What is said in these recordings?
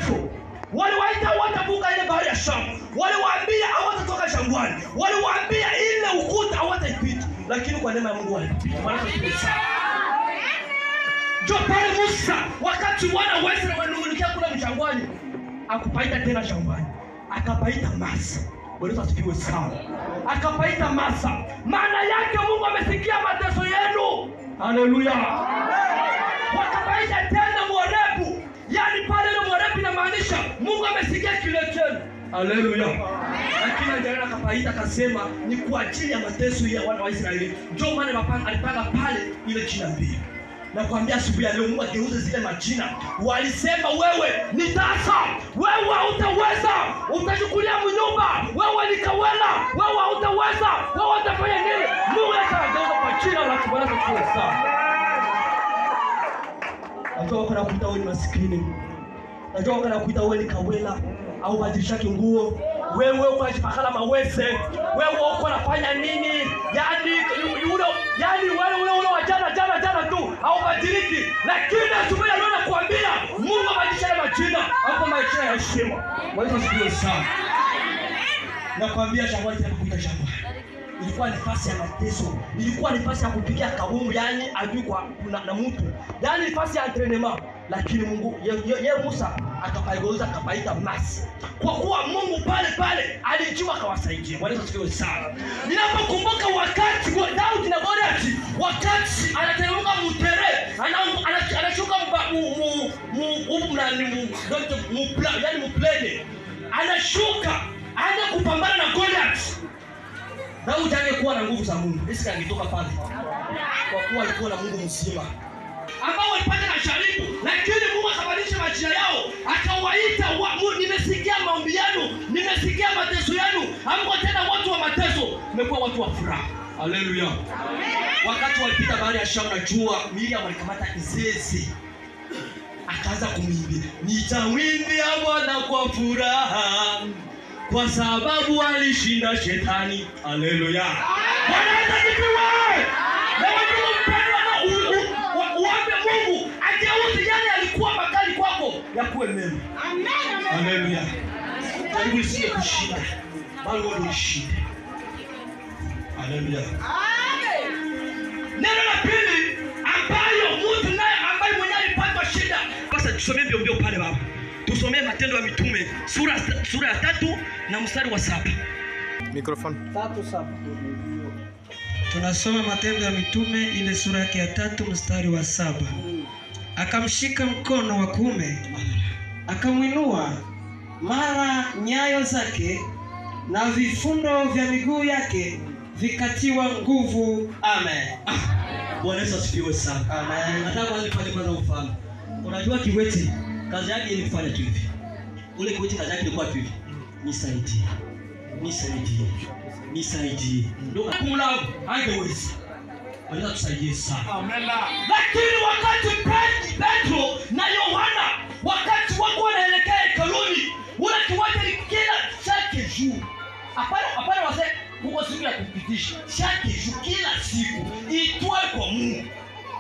Petro. Waliwaita watavuka ile bahari ya Shamu. Waliwaambia hawatatoka jangwani. Waliwaambia ile ukuta hawataipita. Lakini kwa neema ya Mungu walipita. Ndio pale Musa wakati wana wa Israeli wanungunikia kula mjangwani, akupaita tena jangwani. Akapaita Masa. Bwana asifiwe sana. Akapaita Masa. Maana yake Mungu amesikia mateso yenu. Haleluya. Wakapaita tena Morebu. Yaani pale ile Morebu inamaanisha Mungu amesikia kile chenu. Haleluya. Lakini ndio akapaita akasema ni kwa ajili ya mateso ya wana wa Israeli. Ndio maana alipanga pale ile jina mbili. Na kuambia asubuhi ya leo Mungu ageuze zile majina. Walisema wewe ni tasa, wewe hautaweza, utachukulia mnyumba, wewe ni kawela, wewe hautaweza, wewe utafanya nini? Mungu atageuza kwa jina la Bwana kwa sana. Najua wako nakuita wewe ni maskini. Najua wako nakuita wewe ni kawela au badilisha nguo. Wewe unajipakala mawese. Wewe uko unafanya nini? Yaani wewe jana tu haubadiliki. Lakini asubuhi leo nakuambia Mungu abadilishe majina hapo maisha ya heshima. Wewe usikie sana. Nakwambia shangwe tena kuita shangwe. Ilikuwa ni nafasi ya mateso. Ilikuwa ni nafasi ya kupigia kabumu, yani adui kwa na mtu. Yani ni nafasi ya entraînement. Lakini Mungu yeye Musa akapaigoza akapaita Masa. Kwa kuwa Mungu pale alijua akawasaidia. Bwana asifiwe sana. Ninapokumbuka wakati wa Daudi na Goliath, wakati anateremka mtere, anashuka mplane. Anashuka aende kupambana na Goliath. Daudi angekuwa na nguvu za Mungu, Yesu angetoka pale. Kwa kuwa alikuwa na Mungu mzima ambao walipata na sharibu, lakini Mungu akabadilisha majina yao, akawaita nimesikia maombi yenu, nimesikia mateso yenu, hamko tena watu wa mateso, mmekuwa watu wa furaha. Haleluya. Wakati walipita bahari ya Shamu na jua, Miriam alikamata izezi. Akaanza kumwimbia, nitawimbi ya Bwana kwa furaha, kwa sababu alishinda shetani. Haleluya. Bwana asifiwe. Na watu mpendwa uombe Mungu ageuze yale alikuwa makali kwako yakuwe mema. Amen. Haleluya. Karibu usiye kushinda, bali wewe ushinde. Haleluya. Amen. Neno la pili ambayo mtu naye ambaye mwenyewe alipata shida. Sasa tusomee mbio pale baba. Tusomee Matendo ya Mitume sura ya 3 na mstari wa 7. Microphone. 3:7. Tunasoma Matendo ya Mitume ile sura yake ya 3 mstari wa 7. Akamshika mkono wa kuume, akamwinua, mara nyayo zake na vifundo vya miguu yake vikatiwa nguvu. Amen. Bwana Yesu asifiwe sana. Amen. Nataka kwanza ufahamu. Unajua kiwete kazi yake ni kufanya tu hivi. Ule kiwete kazi yake ilikuwa tu hivi. Nisaidie. Ndio kula hangeweza. Bwana tusaidie sana. Amen. Lakini wakati Petro na Yohana wakati wako wanaelekea hekaluni, ule kiwete kila chaque jour. Hapana wazee Mungu siku ya kupitisha. Chaque jour kila siku itwae kwa Mungu.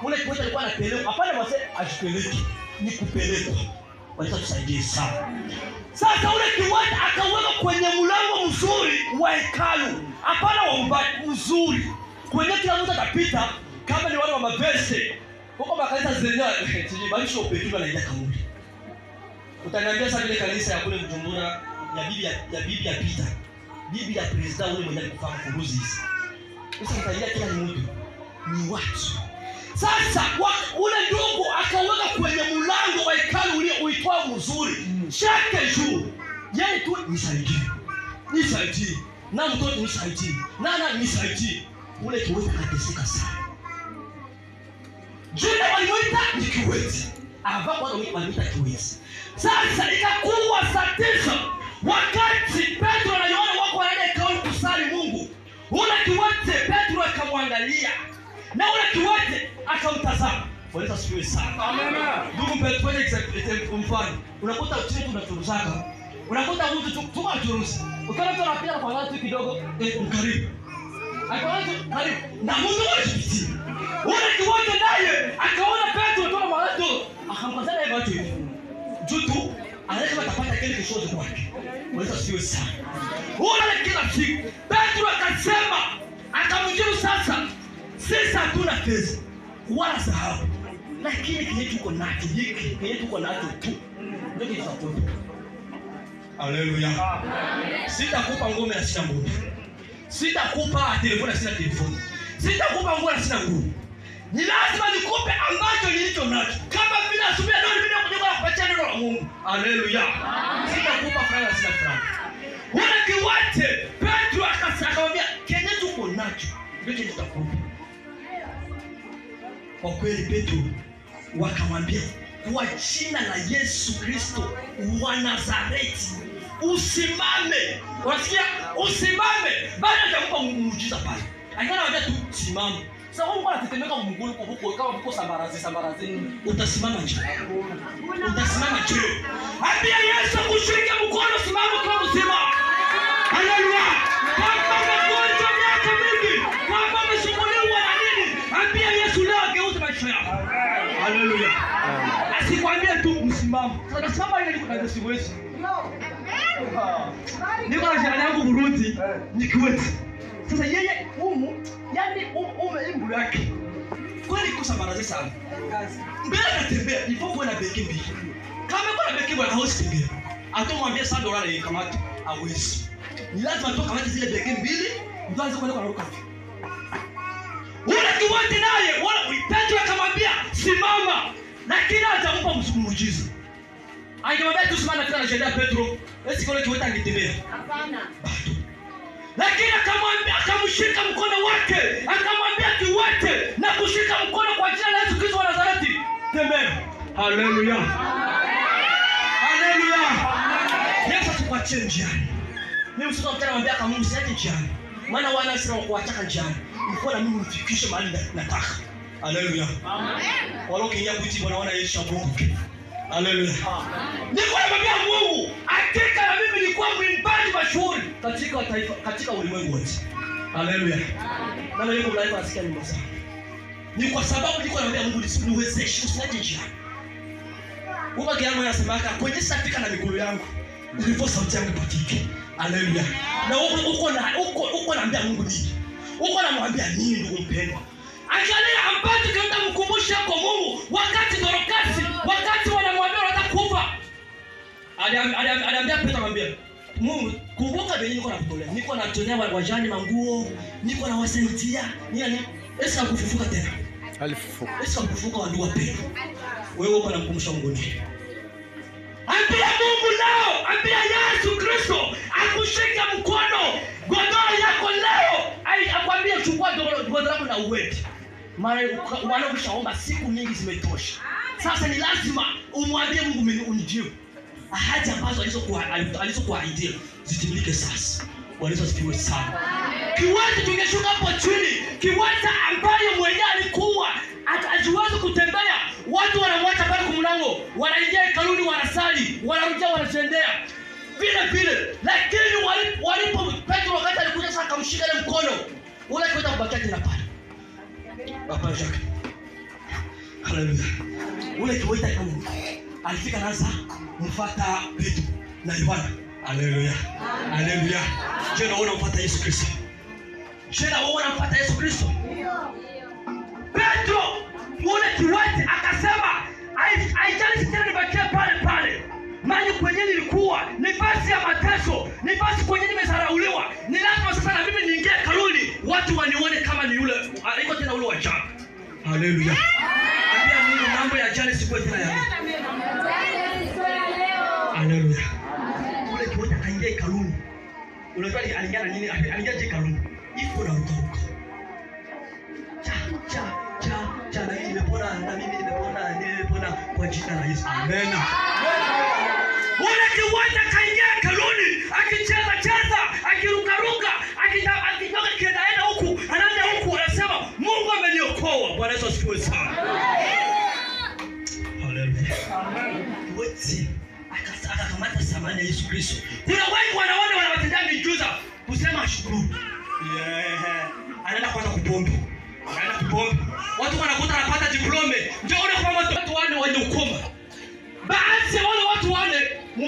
Ule kiwete alikuwa anapeleka. Hapana wazee ajipeleke. Ni kupelekwa. Bwana tusaidie sana. Sasa ule kiwete akaweka kwenye mlango mzuri wa hekalu. Hapana waumbaji mzuri. Kwenye kila mtu atapita kama ni wale wa mavese. Huko makanisa zenyewe balisho upetuka na inaka mudi. Utaniambia sasa ile kanisa ya kule Mjumbura ya bibi ya Peter. Bibi ya president ule mwenye kufahamu kuruzi hizi. Sasa mtalia kila mtu ni watu. Sasa ule ndugu akaweka kwenye mlango wa hekalu ule uitwao mzuri. Chaque jour yeye tu nisaidie. Na mtoto nisaidie. Nana nisaidie. Ule kiwete akateseka sana. Jina walimuita ni kiwete. Hapo walimuita kiwete. Sasa ikakuwa satisha wakati Petro na Yohana wako wanaenda hekalu kusali Mungu. Ule kiwete Petro akamwangalia. Na ule kiwete akamtazama. Bwana asifiwe sana. Amen. Ndugu Petro ni mfano. Unakuta chini tunachuruzaka. Unakuta mtu tu achuruzi. Ukiona mtu anapita kwa watu kidogo, karibu. Akaanza karibu. Na Mungu anajipitia. Ule kiwete naye akaona Petro toka mahali akamkazana hivi watu hivi. Jutu anasema atapata kile kishozi kwake. Unaweza siwe sana. Wala kila siku Petro akasema, akamjibu sasa, sisi hatuna pesa wala dhahabu, lakini kile tuko nacho hiki, kile tuko nacho tu ndio kitakupa. Haleluya. Sitakupa ngome na sina ngome. Sitakupa telefoni na sina telefoni. Sitakupa nguo na sina nguo. Ni lazima nikupe ambacho nilicho nacho. Kama vile asubuhi ndio nilikuja kujenga kupatia neno la Mungu. Haleluya. Sitakupa franga na sina franga. Wala kiwate Petro akamwambia, "Kenye tuko nacho ndio tutakupa." Kwa kweli Petro wakamwambia, "Kwa jina la Yesu Kristo wa Nazareti, usimame." Unasikia? Usimame. Baada ya kumpa muujiza pale. Angalia tu simama. Sasa Mungu anatetemeka mguu huko kama mko sambarazi. Utasimama nje. Utasimama nje. Ambia Yesu kushika mkono, simama kama mzima. Haleluya. Kama mgonjwa miaka mingi, kama umesumbuliwa na nini, ambia Yesu leo ageuze maisha yako. Haleluya. Asikwambie tu msimame. Sasa simama ile niko na siwezi. Niko na jirani yangu Burundi, nikiwete. Sasa yeye yani imbu yake. Kwani kosa baraza sana. Mbele anatembea, ipo kwa na beki mbili. Kama kwa na beki bwana hawezi tembea. Atomwambia $100 ile kamati hawezi. Ni lazima toka kamati zile beki mbili, ndio aanze kwenda kwa ruka. Wala kiwete naye, wala Petro akamwambia simama, lakini atampa muujiza. Angemwambia tu simama tena anashinda Petro. Esi kile kiwete angetembea. Hapana. Lakini akamshika mkono wake, akamwambia kiwete na kushika mkono kwa jina la Yesu Kristo wa Nazareti, tembea. Haleluya. Haleluya. Yesu tukuachie njiani. Mimi msitoa mtana mwambia kama Mungu siache njiani. Maana wana sira kuwataka njiani. Niko na mimi nifikishe mahali nataka. Haleluya. Amen. Walo kinya kuti bwana wana Yesu Mungu. Haleluya. Niko namwambia Mungu, hakika na mimi nilikuwa mwimbaji mashuhuri katika taifa, katika ulimwengu wote. Haleluya. Maana yuko live asikia nyimbo zangu. Ni kwa sababu niko namwambia Mungu niwezeshe usiache njiani. Baba yangu anasema kwenye safika na miguu yangu nilipo sauti yangu patike. Haleluya. Na uko naambia Mungu nini? Uko namwambia nini ndugu mpendwa? Angalia ambacho kienda mkumbusha kwa Mungu wakati Dorokasi, wakati wanamwambia wanataka kufa. Aliambia Petro, anamwambia Mungu, kumbuka vile niko nakutolea. Niko natolea wajane manguo, niko na wasaidia. Nini? Esa kufufuka tena. Alifufuka. Esa kufufuka wa ndugu wapendwa. Wewe uko namkumbusha Mungu nini? Ambia Mungu leo, ambia Yesu Kristo akushike mkono. Godoro yako leo, akwambie chukua godoro lako na uweke. Maana ukishaomba siku nyingi zimetosha. Sasa ni lazima umwambie Mungu unijibu. Ahadi ambazo alizokuahidia zitimilike sasa. Bwana asifiwe sana. Kiwete tungeshuka hapo chini, kiwete ambaye mwenyewe alikuwa hajiwezi kutembea, watu wanamwacha pale kwa mlango, wanaingia hekaluni wanasali, wanarudia wanatendea vile. Lakini walipo Petro wakati alikuja sasa akamshika ile mkono, ule kwenda kubakia tena pale. Baba Jacques. Haleluya. Ule kiwete kama alifika naanza mfuata Petro na Yohana. Haleluya. Haleluya. Je, naona mfuata Yesu Kristo? Je, naona mfuata Yesu Kristo? Petro ule kiwete akasema, haijalishi tena nibakie pale. Maana kwenye nilikuwa nafasi ya mateso, nafasi kwenye nimesarauliwa. Ni lazima sasa na mimi niingie hekaluni, watu wanione kama ni yule aliko tena ule wa jana. Haleluya. Ambia Mungu mambo ya jana sikuwe tena ya leo. Haleluya. Ule kiwete akaingia hekaluni. Unajua aliingia na nini? Aliingia hekaluni. Iko na ruka. Cha na mimi nimepona kwa jina la Yesu. Amen. Ule kiwete kaingia hekaluni, akicheza, akiruka, akitoka kienda huku, anaenda huku, anasema Mungu ameniokoa. Bwana Yesu asifiwe sana. Haleluya. Wote akakamata samani ya Yesu Kristo. Kuna wengi wanaona wanawatendea miujiza kusema shukuru. Anaenda kwanza kupomba. Watu wanakuta anapata diploma. Ndio wale kwa watu wane wenye ukoma. Baadhi ya wale watu wane